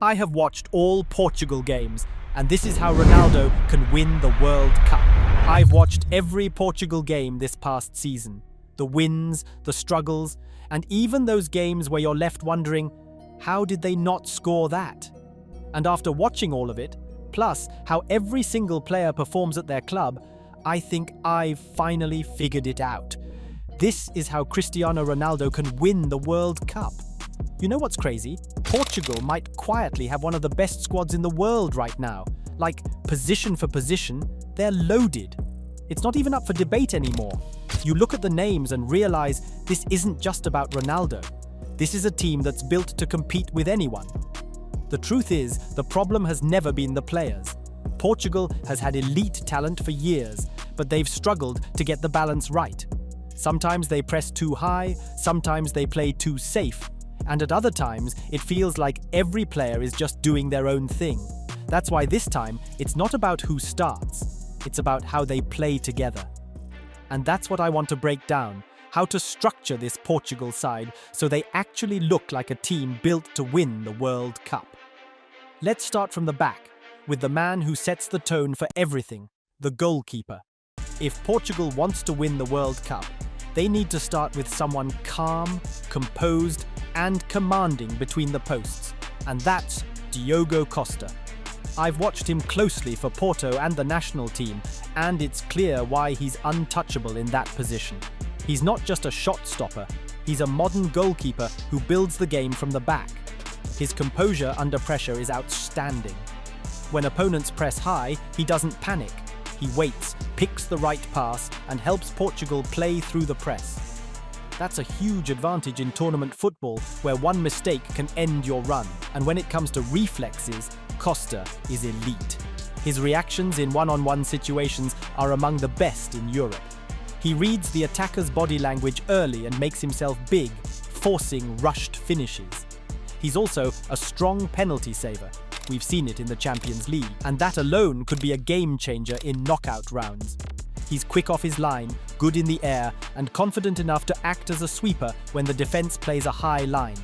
I have watched all Portugal games, and this is how Ronaldo can win the World Cup. I've watched every Portugal game this past season. The wins, the struggles, and even those games where you're left wondering, how did they not score that? And after watching all of it, plus how every single player performs at their club, I think I've finally figured it out. This is how Cristiano Ronaldo can win the World Cup. You know what's crazy? Portugal might quietly have one of the best squads in the world right now. Like, position for position, they're loaded. It's not even up for debate anymore. You look at the names and realize this isn't just about Ronaldo. This is a team that's built to compete with anyone. The truth is, the problem has never been the players. Portugal has had elite talent for years, but they've struggled to get the balance right. Sometimes they press too high, sometimes they play too safe, and at other times it feels like every player is just doing their own thing. That's why this time it's not about who starts, it's about how they play together. And that's what I want to break down, how to structure this Portugal side so they actually look like a team built to win the World Cup. Let's start from the back, with the man who sets the tone for everything, the goalkeeper. If Portugal wants to win the World Cup, they need to start with someone calm, composed, and commanding between the posts, and that's Diogo Costa. I've watched him closely for Porto and the national team, and it's clear why he's untouchable in that position. He's not just a shot stopper, he's a modern goalkeeper who builds the game from the back. His composure under pressure is outstanding. When opponents press high, he doesn't panic. He waits, picks the right pass, and helps Portugal play through the press. That's a huge advantage in tournament football, where one mistake can end your run. And when it comes to reflexes, Costa is elite. His reactions in one-on-one situations are among the best in Europe. He reads the attacker's body language early and makes himself big, forcing rushed finishes. He's also a strong penalty saver. We've seen it in the Champions League, and that alone could be a game changer in knockout rounds. He's quick off his line, good in the air, and confident enough to act as a sweeper when the defense plays a high line.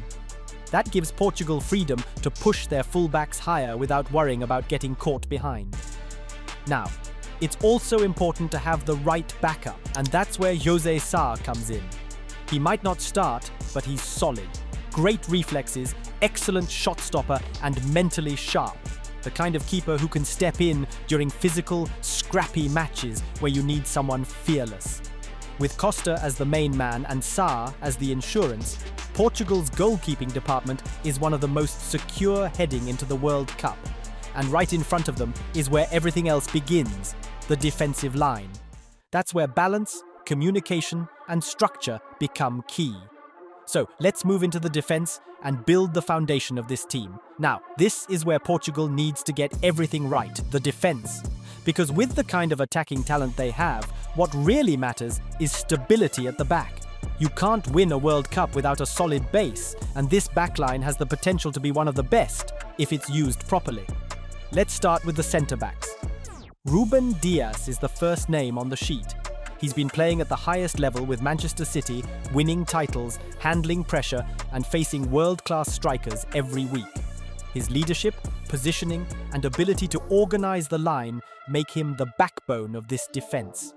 That gives Portugal freedom to push their fullbacks higher without worrying about getting caught behind. Now, it's also important to have the right backup, and that's where José Sá comes in. He might not start, but he's solid. Great reflexes, excellent shot stopper, and mentally sharp. The kind of keeper who can step in during physical, scrappy matches where you need someone fearless. With Costa as the main man and Sá as the insurance, Portugal's goalkeeping department is one of the most secure heading into the World Cup. And right in front of them is where everything else begins, the defensive line. That's where balance, communication, and structure become key. So let's move into the defense and build the foundation of this team. Now, this is where Portugal needs to get everything right, the defense. Because with the kind of attacking talent they have, what really matters is stability at the back. You can't win a World Cup without a solid base, and this backline has the potential to be one of the best if it's used properly. Let's start with the centre-backs. Rúben Dias is the first name on the sheet. He's been playing at the highest level with Manchester City, winning titles, handling pressure, and facing world-class strikers every week. His leadership, positioning, and ability to organize the line make him the backbone of this defense.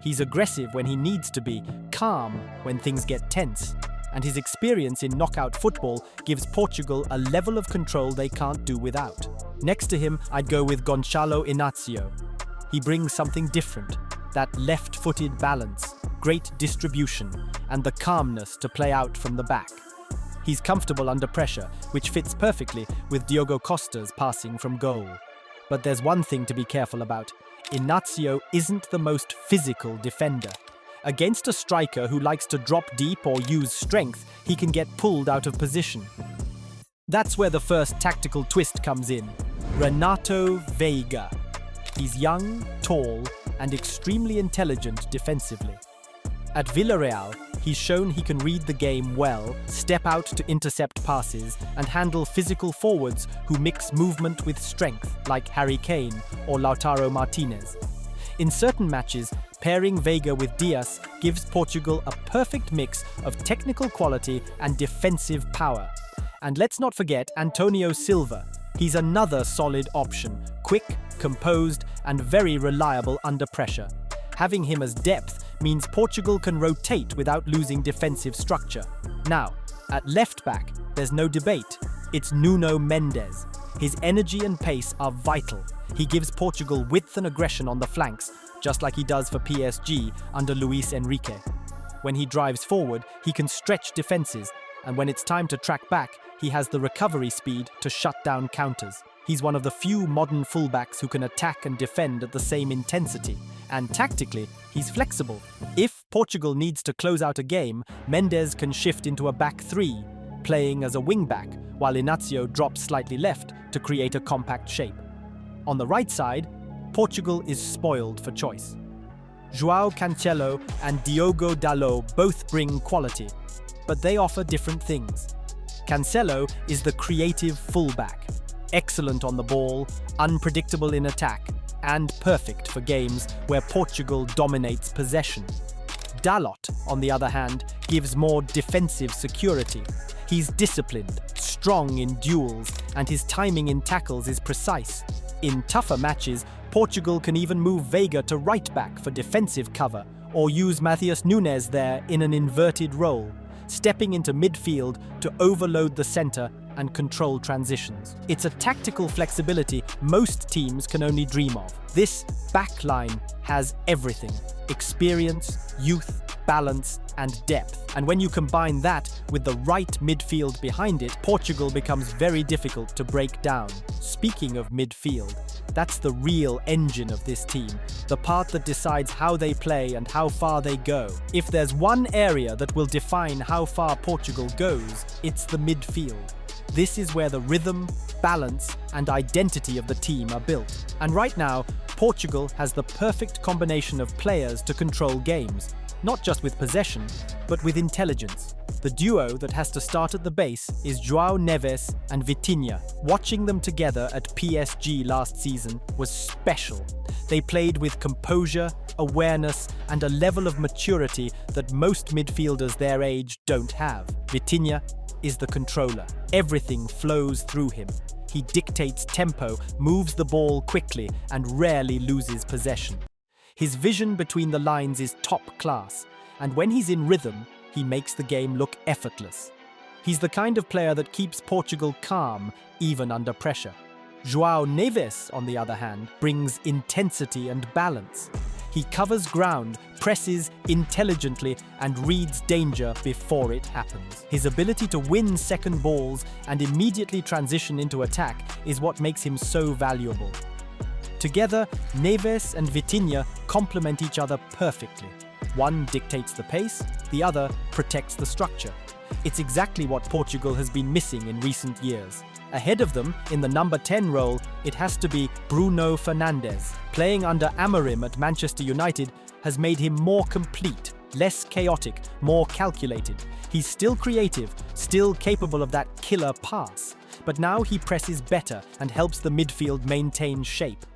He's aggressive when he needs to be, calm when things get tense, and his experience in knockout football gives Portugal a level of control they can't do without. Next to him, I'd go with Gonçalo Inácio. He brings something different. That left-footed balance, great distribution, and the calmness to play out from the back. He's comfortable under pressure, which fits perfectly with Diogo Costa's passing from goal. But there's one thing to be careful about. Inácio isn't the most physical defender. Against a striker who likes to drop deep or use strength, he can get pulled out of position. That's where the first tactical twist comes in. Renato Veiga. He's young, tall, and extremely intelligent defensively. At Villarreal, he's shown he can read the game well, step out to intercept passes, and handle physical forwards who mix movement with strength, like Harry Kane or Lautaro Martinez. In certain matches, pairing Veiga with Dias gives Portugal a perfect mix of technical quality and defensive power. And let's not forget Antonio Silva. He's another solid option, quick, composed, and very reliable under pressure. Having him as depth means Portugal can rotate without losing defensive structure. Now, at left back, there's no debate. It's Nuno Mendes. His energy and pace are vital. He gives Portugal width and aggression on the flanks, just like he does for PSG under Luis Enrique. When he drives forward, he can stretch defenses, and when it's time to track back, he has the recovery speed to shut down counters. He's one of the few modern fullbacks who can attack and defend at the same intensity, and tactically, he's flexible. If Portugal needs to close out a game, Mendes can shift into a back three, playing as a wing-back, while Inácio drops slightly left to create a compact shape. On the right side, Portugal is spoiled for choice. João Cancelo and Diogo Dalot both bring quality, but they offer different things. Cancelo is the creative fullback, excellent on the ball, unpredictable in attack, and perfect for games where Portugal dominates possession. Dalot, on the other hand, gives more defensive security. He's disciplined, strong in duels, and his timing in tackles is precise. In tougher matches, Portugal can even move Veiga to right back for defensive cover, or use Matheus Nunes there in an inverted role, stepping into midfield to overload the centre and control transitions. It's a tactical flexibility most teams can only dream of. This backline has everything: experience, youth, balance, and depth. And when you combine that with the right midfield behind it, Portugal becomes very difficult to break down. Speaking of midfield, that's the real engine of this team, the part that decides how they play and how far they go. If there's one area that will define how far Portugal goes, it's the midfield. This is where the rhythm, balance, and identity of the team are built. And right now, Portugal has the perfect combination of players to control games, not just with possession, but with intelligence. The duo that has to start at the base is João Neves and Vitinha. Watching them together at PSG last season was special. They played with composure, awareness, and a level of maturity that most midfielders their age don't have. Vitinha is the controller. Everything flows through him. He dictates tempo, moves the ball quickly, and rarely loses possession. His vision between the lines is top class, and when he's in rhythm, he makes the game look effortless. He's the kind of player that keeps Portugal calm, even under pressure. João Neves, on the other hand, brings intensity and balance. He covers ground, presses intelligently, and reads danger before it happens. His ability to win second balls and immediately transition into attack is what makes him so valuable. Together, Neves and Vitinha complement each other perfectly. One dictates the pace, the other protects the structure. It's exactly what Portugal has been missing in recent years. Ahead of them, in the number 10 role, it has to be Bruno Fernandes. Playing under Amorim at Manchester United has made him more complete, less chaotic, more calculated. He's still creative, still capable of that killer pass. But now he presses better and helps the midfield maintain shape.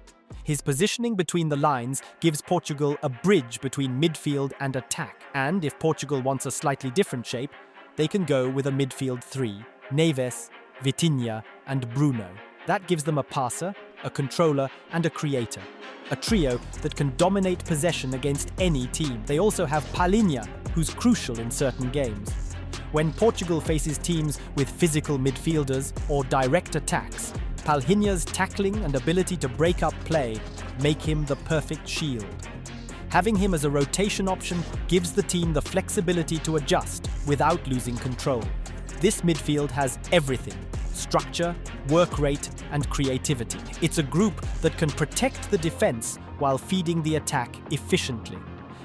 His positioning between the lines gives Portugal a bridge between midfield and attack. And if Portugal wants a slightly different shape, they can go with a midfield three: Neves, Vitinha, and Bruno. That gives them a passer, a controller, and a creator. A trio that can dominate possession against any team. They also have Palhinha, who's crucial in certain games. When Portugal faces teams with physical midfielders or direct attacks, Palhinha's tackling and ability to break up play make him the perfect shield. Having him as a rotation option gives the team the flexibility to adjust without losing control. This midfield has everything: structure, work rate, and creativity. It's a group that can protect the defense while feeding the attack efficiently.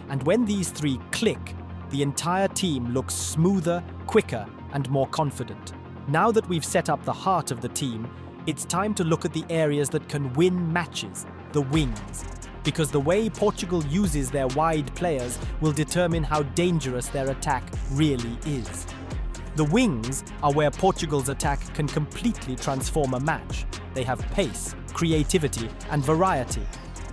And when these three click, the entire team looks smoother, quicker, and more confident. Now that we've set up the heart of the team, it's time to look at the areas that can win matches, the wings. Because the way Portugal uses their wide players will determine how dangerous their attack really is. The wings are where Portugal's attack can completely transform a match. They have pace, creativity, and variety.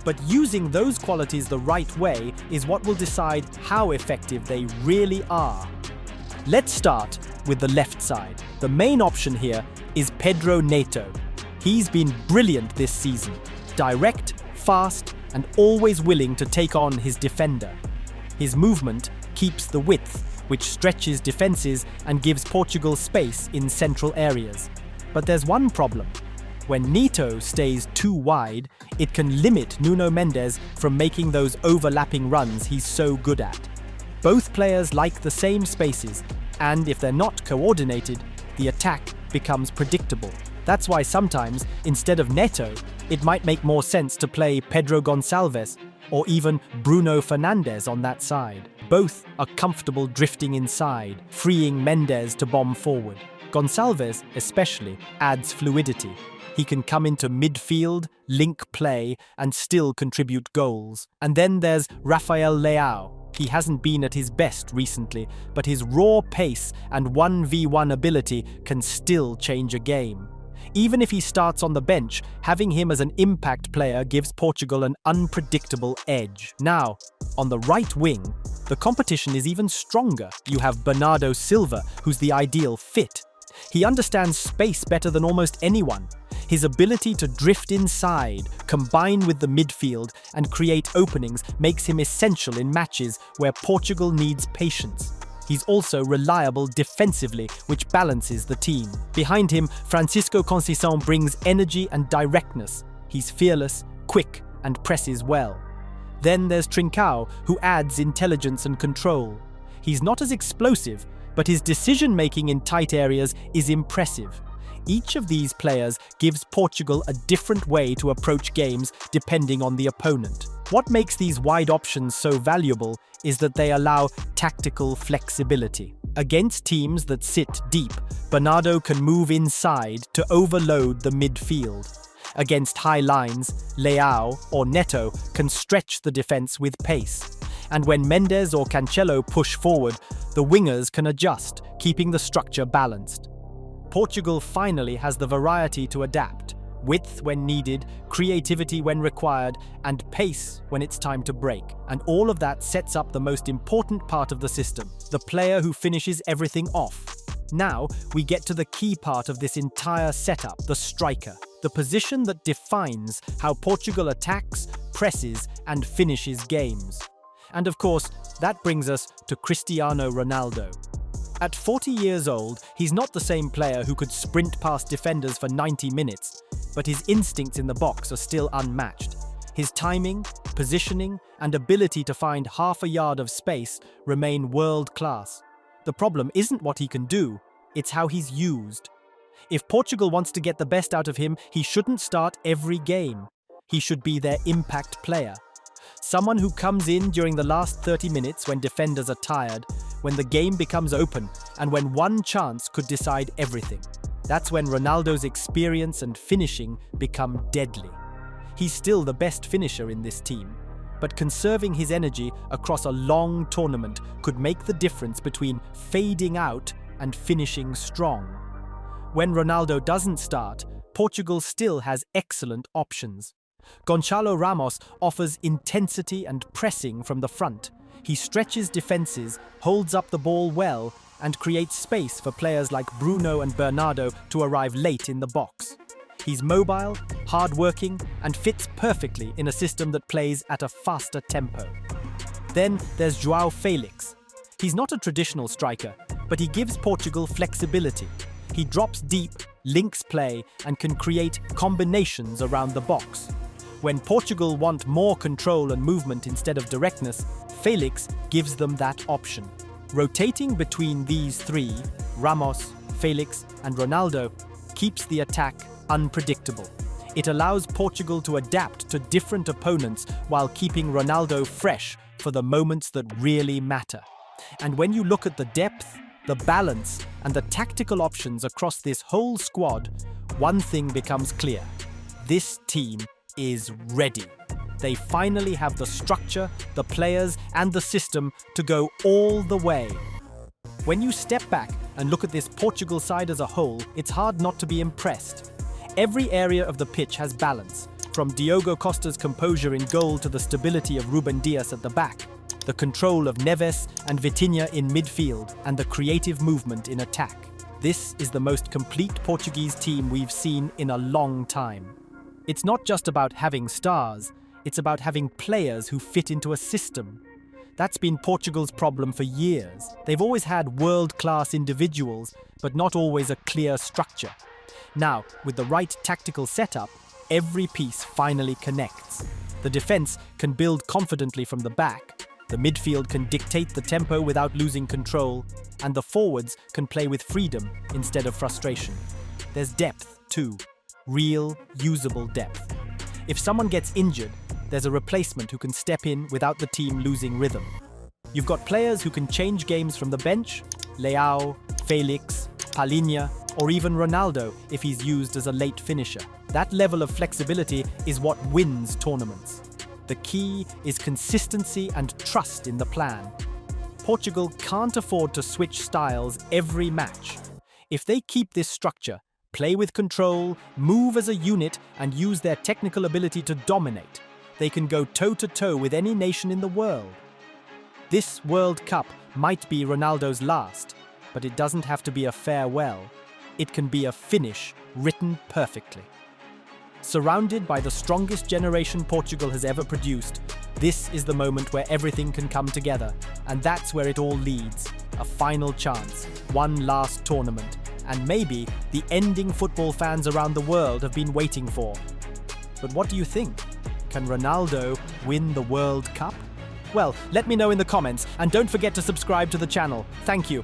But using those qualities the right way is what will decide how effective they really are. Let's start with the left side. The main option here is Pedro Neto. He's been brilliant this season, direct, fast, and always willing to take on his defender. His movement keeps the width, which stretches defenses and gives Portugal space in central areas. But there's one problem. When Neto stays too wide, it can limit Nuno Mendes from making those overlapping runs he's so good at. Both players like the same spaces, and if they're not coordinated, the attack becomes predictable. That's why sometimes, instead of Neto, it might make more sense to play Pedro Gonçalves or even Bruno Fernandes on that side. Both are comfortable drifting inside, freeing Mendes to bomb forward. Gonçalves, especially, adds fluidity. He can come into midfield, link play, and still contribute goals. And then there's Rafael Leao. He hasn't been at his best recently, but his raw pace and 1v1 ability can still change a game. Even if he starts on the bench, having him as an impact player gives Portugal an unpredictable edge. Now, on the right wing, the competition is even stronger. You have Bernardo Silva, who's the ideal fit. He understands space better than almost anyone. His ability to drift inside, combine with the midfield, and create openings makes him essential in matches where Portugal needs patience. He's also reliable defensively, which balances the team. Behind him, Francisco Conceição brings energy and directness. He's fearless, quick, and presses well. Then there's Trincão, who adds intelligence and control. He's not as explosive, but his decision-making in tight areas is impressive. Each of these players gives Portugal a different way to approach games depending on the opponent. What makes these wide options so valuable is that they allow tactical flexibility. Against teams that sit deep, Bernardo can move inside to overload the midfield. Against high lines, Leao or Neto can stretch the defense with pace. And when Mendes or Cancelo push forward, the wingers can adjust, keeping the structure balanced. Portugal finally has the variety to adapt, width when needed, creativity when required, and pace when it's time to break. And all of that sets up the most important part of the system, the player who finishes everything off. Now, we get to the key part of this entire setup, the striker, the position that defines how Portugal attacks, presses, and finishes games. And of course, that brings us to Cristiano Ronaldo. At 40 years old, he's not the same player who could sprint past defenders for 90 minutes, but his instincts in the box are still unmatched. His timing, positioning, and ability to find half a yard of space remain world-class. The problem isn't what he can do, it's how he's used. If Portugal wants to get the best out of him, he shouldn't start every game. He should be their impact player. Someone who comes in during the last 30 minutes when defenders are tired, when the game becomes open, and when one chance could decide everything. That's when Ronaldo's experience and finishing become deadly. He's still the best finisher in this team, but conserving his energy across a long tournament could make the difference between fading out and finishing strong. When Ronaldo doesn't start, Portugal still has excellent options. Gonçalo Ramos offers intensity and pressing from the front. He stretches defenses, holds up the ball well, and creates space for players like Bruno and Bernardo to arrive late in the box. He's mobile, hard-working, and fits perfectly in a system that plays at a faster tempo. Then there's João Felix. He's not a traditional striker, but he gives Portugal flexibility. He drops deep, links play, and can create combinations around the box. When Portugal want more control and movement instead of directness, Felix gives them that option. Rotating between these three, Ramos, Felix, and Ronaldo, keeps the attack unpredictable. It allows Portugal to adapt to different opponents while keeping Ronaldo fresh for the moments that really matter. And when you look at the depth, the balance, and the tactical options across this whole squad, one thing becomes clear. This team is ready. They finally have the structure, the players, and the system to go all the way. When you step back and look at this Portugal side as a whole, it's hard not to be impressed. Every area of the pitch has balance, from Diogo Costa's composure in goal to the stability of Rúben Dias at the back, the control of Neves and Vitinha in midfield, and the creative movement in attack. This is the most complete Portuguese team we've seen in a long time. It's not just about having stars, it's about having players who fit into a system. That's been Portugal's problem for years. They've always had world-class individuals, but not always a clear structure. Now, with the right tactical setup, every piece finally connects. The defense can build confidently from the back, the midfield can dictate the tempo without losing control, and the forwards can play with freedom instead of frustration. There's depth, too. Real, usable depth. If someone gets injured, there's a replacement who can step in without the team losing rhythm. You've got players who can change games from the bench, Leao, Felix, Palhinha, or even Ronaldo if he's used as a late finisher. That level of flexibility is what wins tournaments. The key is consistency and trust in the plan. Portugal can't afford to switch styles every match. If they keep this structure, play with control, move as a unit, and use their technical ability to dominate, they can go toe-to-toe with any nation in the world. This World Cup might be Ronaldo's last, but it doesn't have to be a farewell. It can be a finish written perfectly. Surrounded by the strongest generation Portugal has ever produced, this is the moment where everything can come together, and that's where it all leads. A final chance, one last tournament, and maybe the ending football fans around the world have been waiting for. But what do you think? Can Ronaldo win the World Cup? Well, let me know in the comments, and don't forget to subscribe to the channel. Thank you.